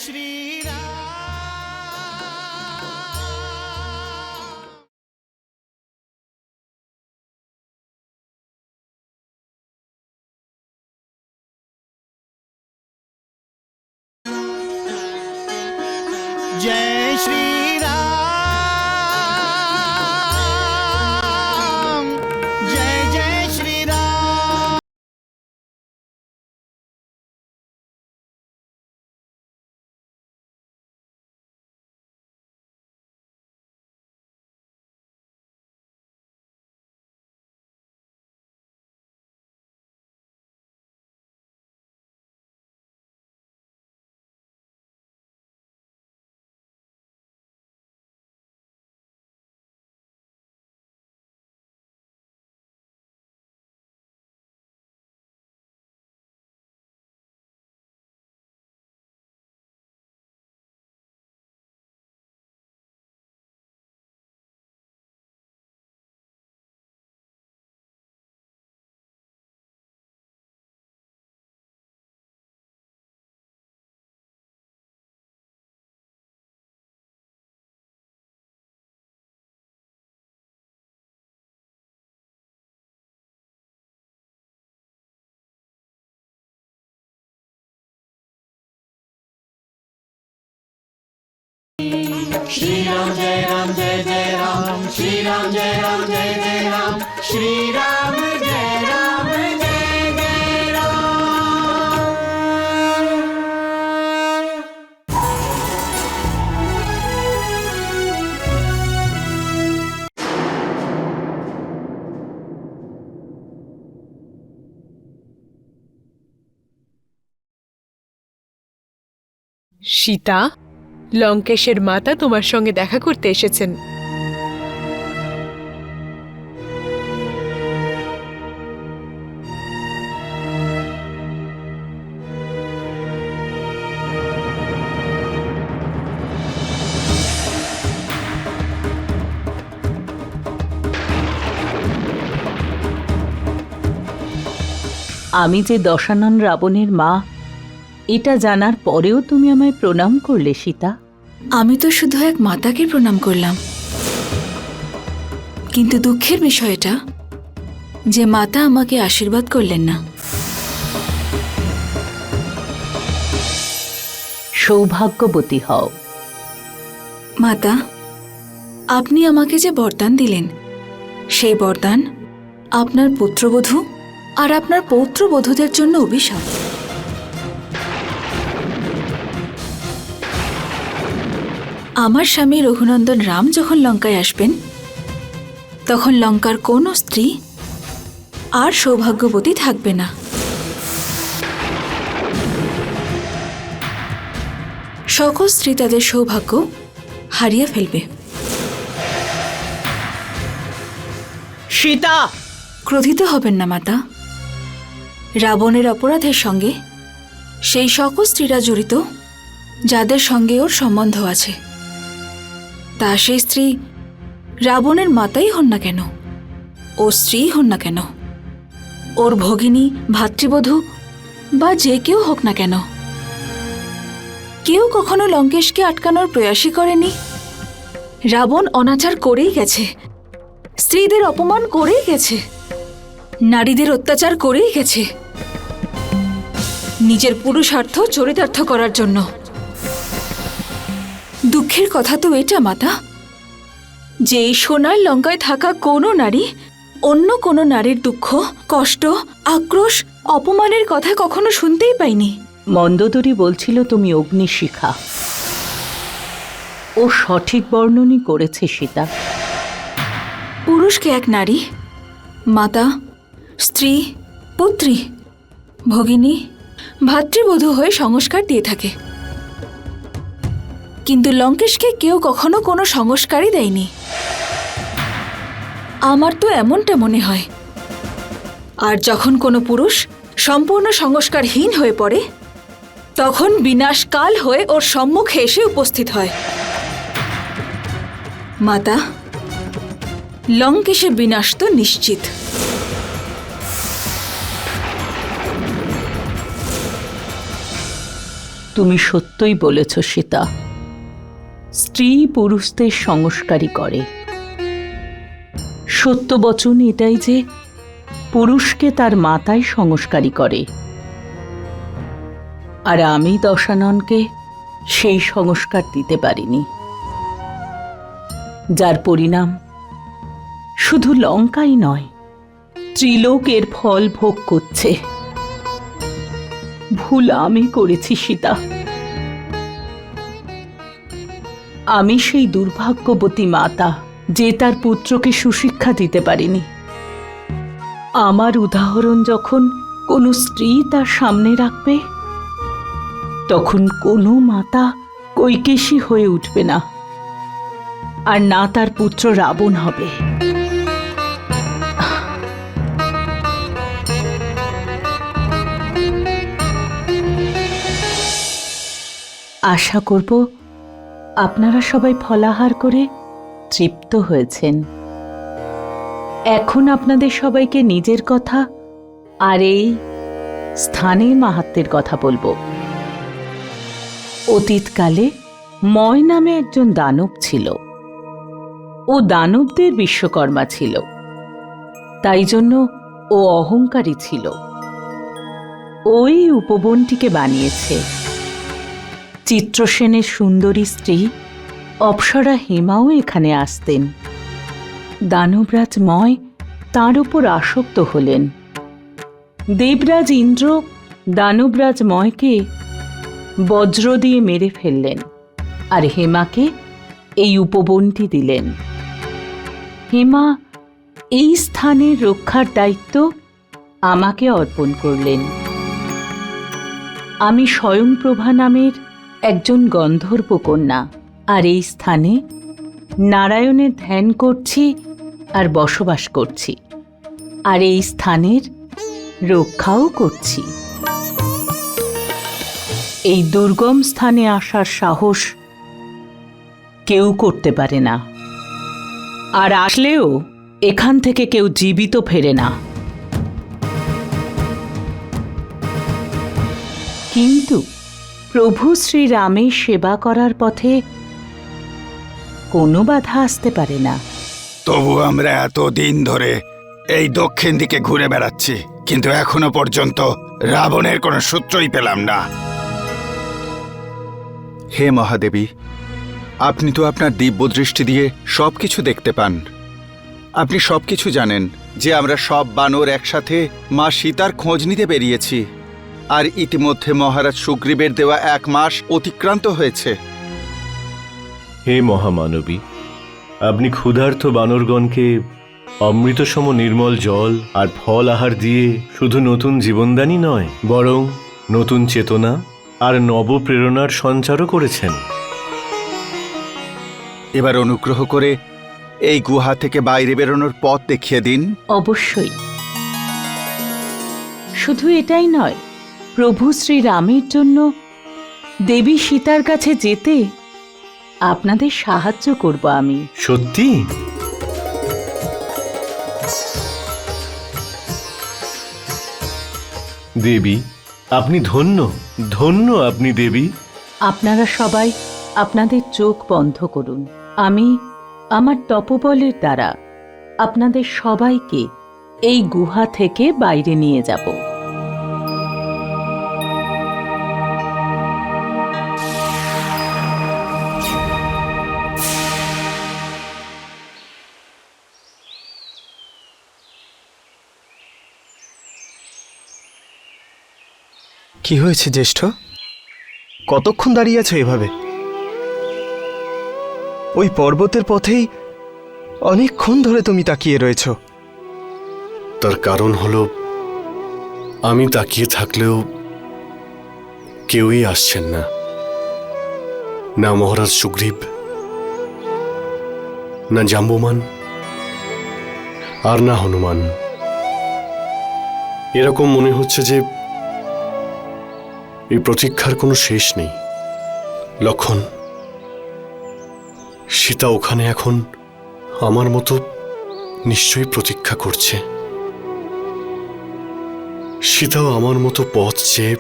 श्री राम। जय श्री राम, जय जय श्री राम। श्री राम जय राम जय जय राम, श्री राम जय राम जय जय राम, श्री राम जय राम जय जय राम। সীতা, লঙ্কেশের মাতা তোমার সঙ্গে দেখা করতে এসেছেন। আমি যে দশানন রাবণের মা, এটা জানার পরেও তুমি আমায় প্রণাম করলে সীতা। আমি তো শুধু এক মাতাকে প্রণাম করলাম, কিন্তু দুঃখের বিষয় এটা যে মাতা আমাকে আশীর্বাদ করলেন না। সৌভাগ্যবতী হও। মাতা, আপনি আমাকে যে বরদান দিলেন, সেই বরদান আপনার পুত্রবধূ আর আপনার পৌত্রবধূদের জন্য অভিশাপ। আমার স্বামী রঘুনন্দন রাম যখন লঙ্কায় আসবেন, তখন লঙ্কার কোনো স্ত্রী আর সৌভাগ্যবতী থাকবে না। সকল স্ত্রী তাদের সৌভাগ্য হারিয়ে ফেলবে। সীতা, ক্রোধিত হবেন না মাতা। রাবণের অপরাধের সঙ্গে সেই সকল স্ত্রীরা জড়িত যাদের সঙ্গে ওর সম্বন্ধ আছে। তা সেই স্ত্রী রাবণের মাতাই হন না কেন, ও স্ত্রী হন না কেন, ওর ভগিনী, ভাতৃবধূ বা যে কেউ হোক না কেন, কেউ কখনো লঙ্কেশকে আটকানোর প্রয়াসই করেনি। রাবণ অনাচার করেই গেছে, স্ত্রীদের অপমান করেই গেছে, নারীদের অত্যাচার করেই গেছে, নিজের পুরুষার্থ চরিতার্থ করার জন্য। দুঃখের কথা তো এটা মাতা, যে এই সোনার লঙ্কায় থাকা কোনো নারী অন্য কোনো নারীর দুঃখ, কষ্ট, আক্রোশ, অপমানের কথা কখনো শুনতেই পাইনি। মন্দোদরী বলছিল তুমি অগ্নিশিখা। ও সঠিক বর্ণনই করেছে সীতা। পুরুষকে এক নারী মাতা, স্ত্রী, পুত্রী, ভগিনী, ভাতৃবধূ হয়ে সংস্কার দিয়ে থাকে, কিন্তু লঙ্কেশকে কেউ কখনো কোনো সংস্কারই দেয়নি। আমার তো এমনটা মনে হয়। আর যখন কোনো পুরুষ সম্পূর্ণ সংস্কারহীন হয়ে পড়ে, তখন বিনাশকাল হয়ে ওর সম্মুখে এসে উপস্থিত হয়। মাতা, লঙ্কেশের বিনাশ তো নিশ্চিত। তুমি সত্যই বলেছ সীতা। স্ত্রী পুরুষদের সংস্কারী করে। সত্য বচন এটাই যে পুরুষকে তার মাতাই সংস্কারী করে, আর আমি দশাননকে সেই সংস্কার দিতে পারিনি, যার পরিণাম শুধু লঙ্কাই নয়, ত্রিলোকের ফল ভোগ করছে। ভুল আমি করেছি সীতা। আমি সেই দুর্ভাগ্যবতী মাতা যে তার পুত্রকে সুশিক্ষা দিতে পারিনি। আমার উদাহরণ যখন কোনো স্ত্রী তার সামনে রাখবে, তখন কোনো মাতা কৈকেশী হয়ে উঠবে না, আর না তার পুত্র রাবণ হবে। আশা করব আপনারা সবাই ফলাহার করে তৃপ্ত হয়েছেন। এখন আপনাদের সবাইকে নিজের কথা আর এই স্থানের মাহাত্ম্যের কথা বলবো। অতীতকালে ময় নামে একজন দানব ছিল। ও দানবদের বিশ্বকর্মা ছিল, তাই জন্য ও অহংকারী ছিল। ওই উপবনটিকে বানিয়েছে। চিত্রসেনের সুন্দরী স্ত্রী অপ্সরা হেমাও এখানে আসতেন। দানবরাজ ময় তাঁর উপর আসক্ত হলেন। দেবরাজ ইন্দ্র দানবরাজ ময়কে বজ্র দিয়ে মেরে ফেললেন, আর হেমাকে এই উপবনটি দিলেন। হেমা এই স্থানের রক্ষার দায়িত্ব আমাকে অর্পণ করলেন। আমি স্বয়ংপ্রভা নামের একজন গন্ধর্ব কন্যা, আর এই স্থানে নারায়ণের ধ্যান করছি আর বসবাস করছি, আর এই স্থানের রক্ষাও করছি। এই দুর্গম স্থানে আসার সাহস কেউ করতে পারে না, আর আসলেও এখান থেকে কেউ জীবিত ফেরে না। কিন্তু প্রভু শ্রীরামের সেবা করার পথে কোনো বাধা আসতে পারে না। তবু আমরা এতদিন ধরে এই দক্ষিণ দিকে ঘুরে বেড়াচ্ছি, কিন্তু এখনো পর্যন্ত রাবণের কোনো সূত্রই পেলাম না। হে মহাদেবী, আপনি তো আপনার দিব্য দৃষ্টি দিয়ে সবকিছু দেখতে পান। আপনি সবকিছু জানেন যে আমরা সব বানর একসাথে মা সীতার খোঁজ নিতে বেরিয়েছি, আর ইতিমধ্যে মহারাজ সুগ্রীবের দেওয়া 1 মাস অতিক্রান্ত হয়েছে। হে মহামানবী, আপনি ক্ষুধার্ত বানরগণকে অমৃতসম নির্মল জল আর ফল আহার দিয়ে শুধু নতুন জীবনদানই নয়, বরং নতুন চেতনা আর নবপ্রেরণার সঞ্চারও করেছেন। এবার অনুগ্রহ করে এই গুহা থেকে বাইরে বেরোনোর পথ দেখিয়ে দিন। অবশ্যই। শুধু এটাই নয়, প্রভু শ্রীরামের জন্য দেবী সীতার কাছে যেতে আপনাদের সাহায্য করব আমি। সত্যি? দেবী, আপনি ধন্য, ধন্য আপনি দেবী। আপনারা সবাই আপনাদের চোখ বন্ধ করুন। আমি আমার তপবলের দ্বারা আপনাদের সবাইকে এই গুহা থেকে বাইরে নিয়ে যাব। কি হয়েছে জ্যেষ্ঠ? কতক্ষণ দাঁড়িয়ে আছো এভাবে? ওই পর্বতের পথেই অনেকক্ষণ ধরে তুমি তাকিয়ে রয়েছ। তার কারণ হলো আমি তাকিয়ে থাকলেও কেউই আসছেন না, না মহারাজ সুগ্রীব, না জাম্বুমান, আর না হনুমান। এরকম মনে হচ্ছে যে এই প্রতীক্ষার কোনো শেষ নেই। লক্ষণ, সীতা ওখানে এখন আমার মতো নিশ্চয়ই প্রতীক্ষা করছে। সীতাও আমার মতো পথ চেয়ে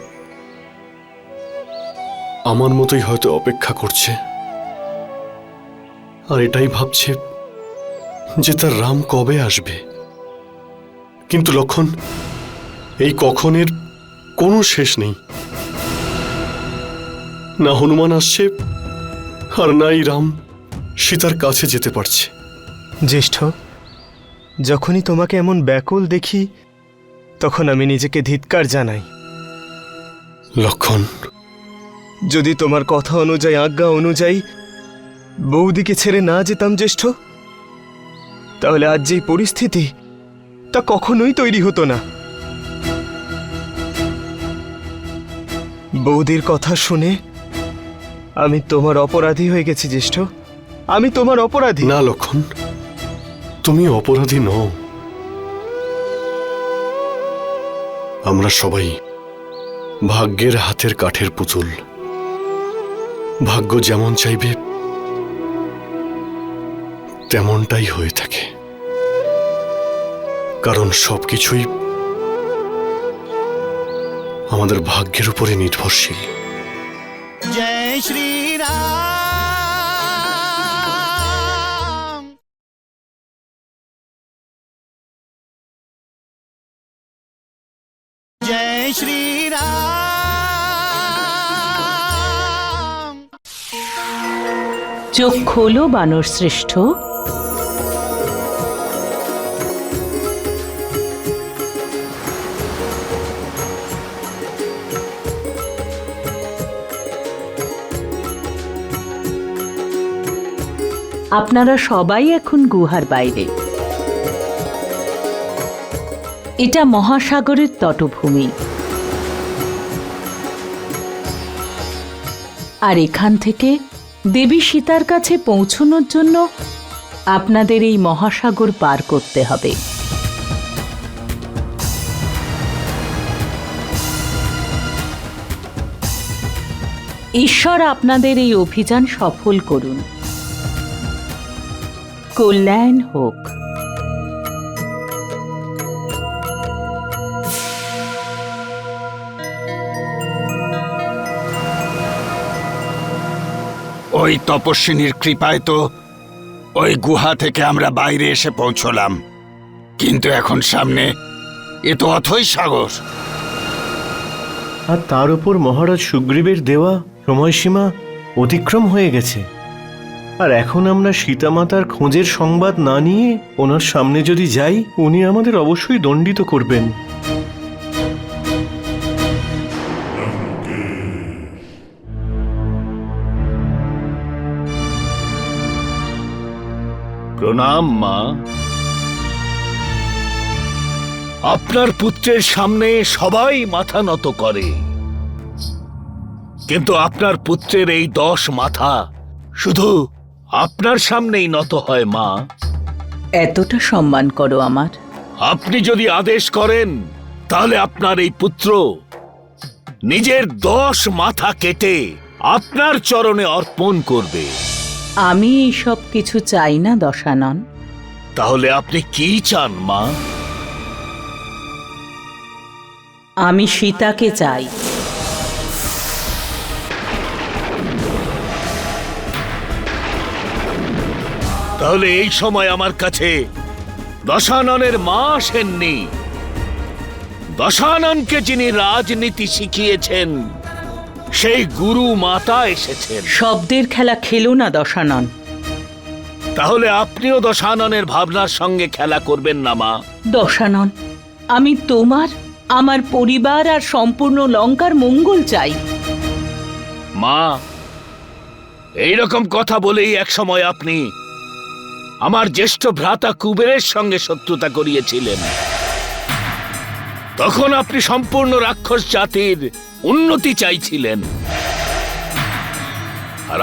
আমার মতোই হয়তো অপেক্ষা করছে, আর এটাই ভাবছে যে তার রাম কবে আসবে। কিন্তু লক্ষণ, এই কখনের কোনো শেষ নেই। না হনুমান আসছে, আর নাই রাম সীতার কাছে যেতে পারছে। জ্যেষ্ঠ, যখনই তোমাকে এমন ব্যাকুল দেখি তখন আমি নিজেকে ধিক্কার জানাই। লক্ষণ, যদি তোমার কথা অনুযায়ী, আজ্ঞা অনুযায়ী বৌদিকে ছেড়ে না যেতাম জ্যেষ্ঠ, তাহলে আজ যেই পরিস্থিতি তা কখনোই তৈরি হতো না। বৌদির কথা শুনে আমি তোমার অপরাধী হয়ে গেছি জ্যেষ্ঠ, আমি তোমার অপরাধী। না লক্ষণ, তুমি অপরাধী নও। আমরা সবাই ভাগ্যের হাতের কাঠের পুতুল। ভাগ্য যেমন চাইবে তেমনটাই হয়ে থাকে, কারণ সবকিছুই আমাদের ভাগ্যের উপরে নির্ভরশীল। জয় শ্রীরাম। জয় শ্রীরাম। চোখ খোলো বানর শ্রেষ্ঠ। আপনারা সবাই এখন গুহার বাইরে। এটা মহাসাগরের তটভূমি, আর এখান থেকে দেবী সীতার কাছে পৌঁছনোর জন্য আপনাদের এই মহাসাগর পার করতে হবে। ঈশ্বর আপনাদের এই অভিযান সফল করুন। কল্যাণ হোক। ওই তপস্বিনীর কৃপায় তো ওই গুহা থেকে আমরা বাইরে এসে পৌঁছলাম, কিন্তু এখন সামনে এ তো অথই সাগর। আর তার উপর মহারাজ সুগ্রীবের দেওয়া সময়সীমা অতিক্রম হয়ে গেছে। আর এখন আমরা সীতামাতার খোঁজের সংবাদ না নিয়ে ওনার সামনে যদি যাই, উনি আমাদের অবশ্যই দণ্ডিত করবেন। প্রণাম মা। আপনার পুত্রের সামনে সবাই মাথা নত করে, কিন্তু আপনার পুত্রের এই 10 মাথা শুধু আপনার সামনেই নত হয় মা। এতটা সম্মান করো আমার। আপনি যদি আদেশ করেন তাহলে আপনার এই পুত্র নিজের 10 মাথা কেটে আপনার চরণে অর্পণ করবে। আমি এইসব কিছু চাই না দশানন। তাহলে আপনি কি চান মা? আমি সীতাকে চাই। তাহলে এই সময় আমার কাছে দশাননের মা আসেননি। দশাননকে যিনি রাজনীতি শিখিয়েছেন সেই গুরু মাতা এসেছেন। শব্দের খেলা খেলো না দশানন। তাহলে আপনিও দশাননের ভাবনার সঙ্গে খেলা করবেন না মা। দশানন, আমি তোমার, আমার পরিবার আর সম্পূর্ণ লঙ্কার মঙ্গল চাই। মা, এইরকম কথা বলেই একসময় আপনি আমার জ্যেষ্ঠ ভ্রাতা কুবেরের সঙ্গে শত্রুতা করিয়েছিলেন। তখন আপনি সম্পূর্ণ রাক্ষস জাতির উন্নতি চাইছিলেন। আর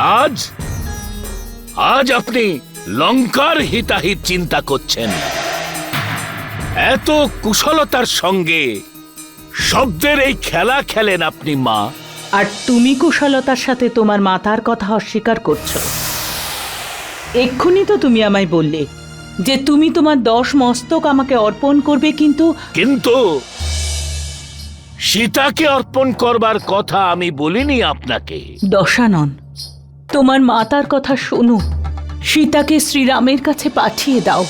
আজ আপনি লঙ্কার হিতাহিত চিন্তা করছেন। এত কুশলতার সঙ্গে শব্দের এই খেলা খেলেন আপনি মা। আর তুমি কুশলতার সাথে তোমার মাতার কথা অস্বীকার করছো। এক্ষুনি তো তুমি আমায় বললে যে তুমি তোমার 10 মস্তক আমাকে অর্পণ করবে, কিন্তু সীতাকে অর্পণ করবার কথা আমি বলিনি আপনাকে। দশানন, তোমার মাতার কথা শোনো, সীতাকে শ্রীরামের কাছে পাঠিয়ে দাও।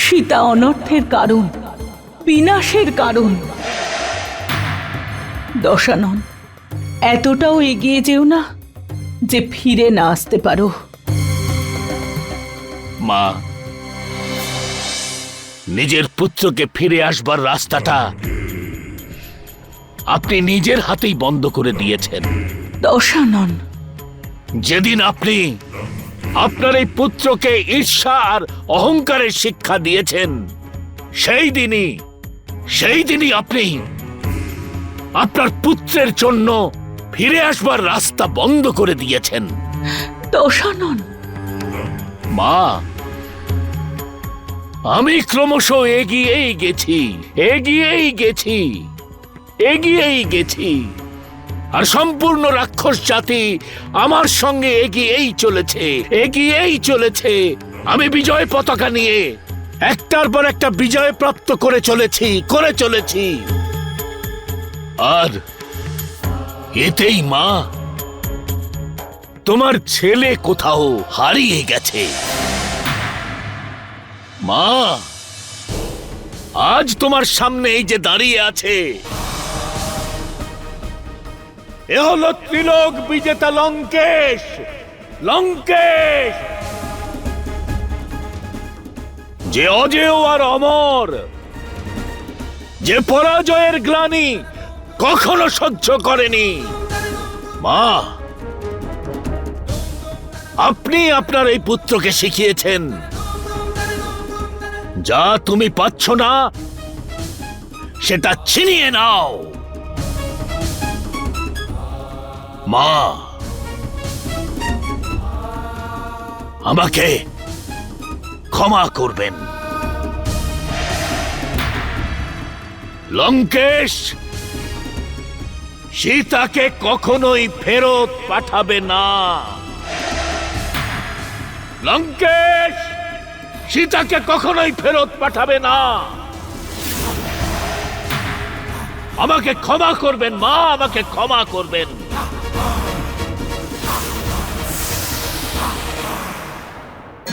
সীতা অনর্থের কারণ, বিনাশের কারণ। দশানন, এতটাও এগিয়ে যেও না যে ফিরে না আসতে পারো। মা, নিজের পুত্রকে ফিরে আসবার রাস্তাটা আপনি নিজের হাতেই বন্ধ করে দিয়েছেন। দশানন, যেদিন আপনি আপনার এই পুত্রকে ঈর্ষা আর অহংকারের শিক্ষা দিয়েছেন, সেই দিনই আপনি আপনার পুত্রের জন্য ফিরে আসবার রাস্তা বন্ধ করে দিয়েছেন। দশানন, মা, আমি ক্রমশ এগিয়েই গেছি আর সম্পূর্ণ রাক্ষস জাতি আমার সঙ্গে এগিয়েই চলেছে। আমি বিজয় পতাকা নিয়ে একটার পর একটা বিজয় প্রাপ্ত করে চলেছি। আর এতেই মা, তোমার ছেলে কোথাও হারিয়ে গেছে। মা, আজ তোমার সামনে এই যে দাঁড়িয়ে আছে, এ হলো ত্রিলোক বিজেতা লঙ্কেশ। যে অজেয় আর অমর, যে পরাজয়ের গ্লানি কখনো সহ্য করেনি। মা, আপনি আপনার এই পুত্রকে শিখিয়েছেন, যা তুমি পাচ্ছ না সেটা ছিনিয়ে নাও। মা, আমাকে ক্ষমা করবেন। লঙ্কেশ সীতাকে কখনোই ফেরত পাঠাবে না। লঙ্কেশ সীতাকে কখনোই ফেরত পাঠাবে না। আমাকে ক্ষমা করবেন মা, আমাকে ক্ষমা করবেন।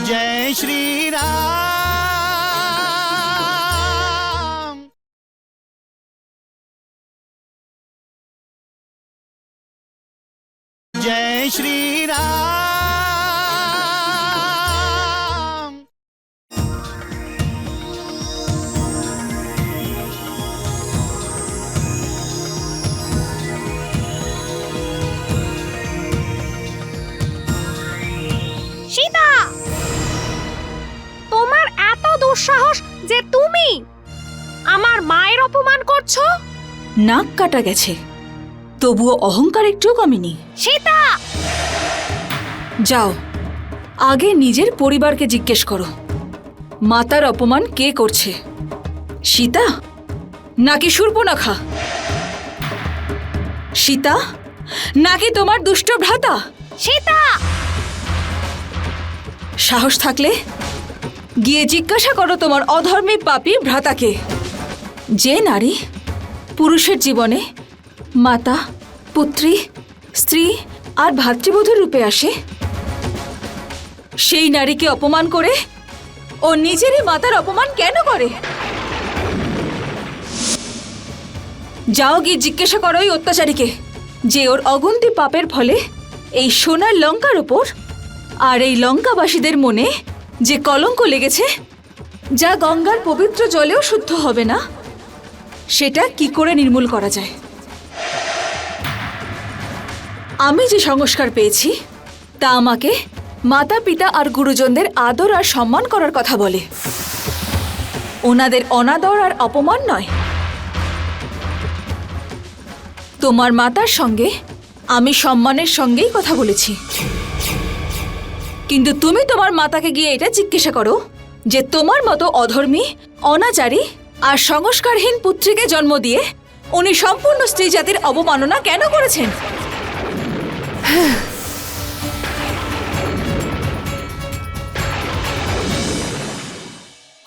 जय श्री राम। जय श्री राम। সীতা, তোমার এত দুঃসাহস যে তুমি আমার মায়ের অপমান করছো? নাক কাটা গেছে, তবুও অহংকার একটুও কমেনি। সীতা, যাও, আগে নিজের পরিবারকে জিজ্ঞেস করো, মাতার অপমান কে করছে, সীতা নাকি শূর্পণখা? সীতা নাকি তোমার দুষ্ট ভ্রাতা? সীতা, সাহস থাকলে গিয়ে জিজ্ঞাসা করো তোমার অধর্মী পাপী ভ্রাতাকে। যে নারী পুরুষের জীবনে মাতা, পুত্রী, স্ত্রী আর ভাতৃবধূর রূপে আসে, সেই নারীকে অপমান করে ও নিজেরই মাতার অপমান কেন করে? যাও গিয়ে জিজ্ঞাসা করো ওই অত্যাচারীকে যে ওর অগুন্তি পাপের ফলে এই সোনার লঙ্কার ওপর আর এই লঙ্কাবাসীদের মনে যে কলঙ্ক লেগেছে, যা গঙ্গার পবিত্র জলেও শুদ্ধ হবে না, সেটা কি করে নির্মূল করা যায়। আমি যে সংস্কার পেয়েছি তা আমাকে মাতা পিতা আর গুরুজনদের আদর আর সম্মান করার কথা বলে, ওনাদের অনাদর আর অপমান নয়। তোমার মাতার সঙ্গে আমি সম্মানের সঙ্গেই কথা বলেছি, কিন্তু তুমি তোমার মাতাকে গিয়ে এটা জিজ্ঞাসা করো যে তোমার মতো অধর্মী, অনাচারী আর সংস্কারহীন পুত্রীকে জন্ম দিয়ে উনি সম্পূর্ণ স্ত্রী জাতির অবমাননা কেন করেছেন।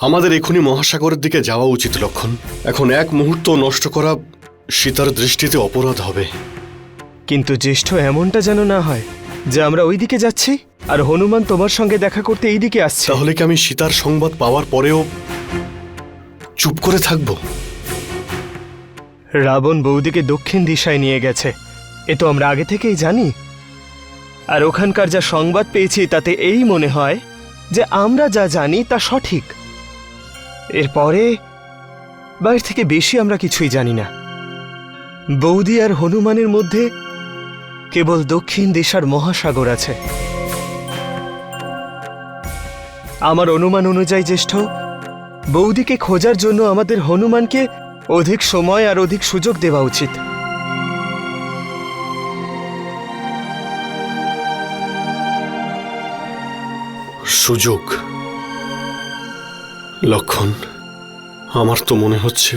আমাদের এখনই মহাসাগরের দিকে যাওয়া উচিত লক্ষণ। এখন এক মুহূর্ত নষ্ট করা সীতার দৃষ্টিতে অপরাধ হবে। কিন্তু জ্যেষ্ঠ, এমনটা যেন না হয় যে আমরা ওই দিকে যাচ্ছি আর হনুমান তোমার সঙ্গে দেখা করতে এই দিকে আসছে। তাহলে কি আমি সীতার সংবাদ পাওয়ার পরেও চুপ করে থাকব? রাবণ বৌদিকে দক্ষিণ দিশায় নিয়ে গেছে, এ তো আমরা আগে থেকেই জানি। আর ওখানকার যা সংবাদ পেয়েছি তাতে এই মনে হয় যে আমরা যা জানি তা সঠিক। এরপরে বাইরে থেকে বেশি আমরা কিছুই জানি না। বৌদি আর হনুমানের মধ্যে কেবল দক্ষিণ দিশার মহাসাগর আছে। আমার অনুমান অনুযায়ী জ্যেষ্ঠ, বৌদিকে খোঁজার জন্য আমাদের হনুমানকে অধিক সময় আর অধিক সুযোগ দেওয়া উচিত। সুযোগ? লক্ষণ, আমার তো মনে হচ্ছে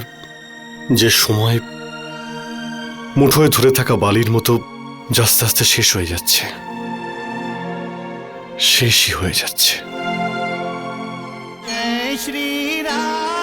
যে সময় মুঠোয় ধরে থাকা বালির মতো আস্তে আস্তে শেষ হয়ে যাচ্ছে, শেষই হয়ে যাচ্ছে। জয় শ্রী রাম।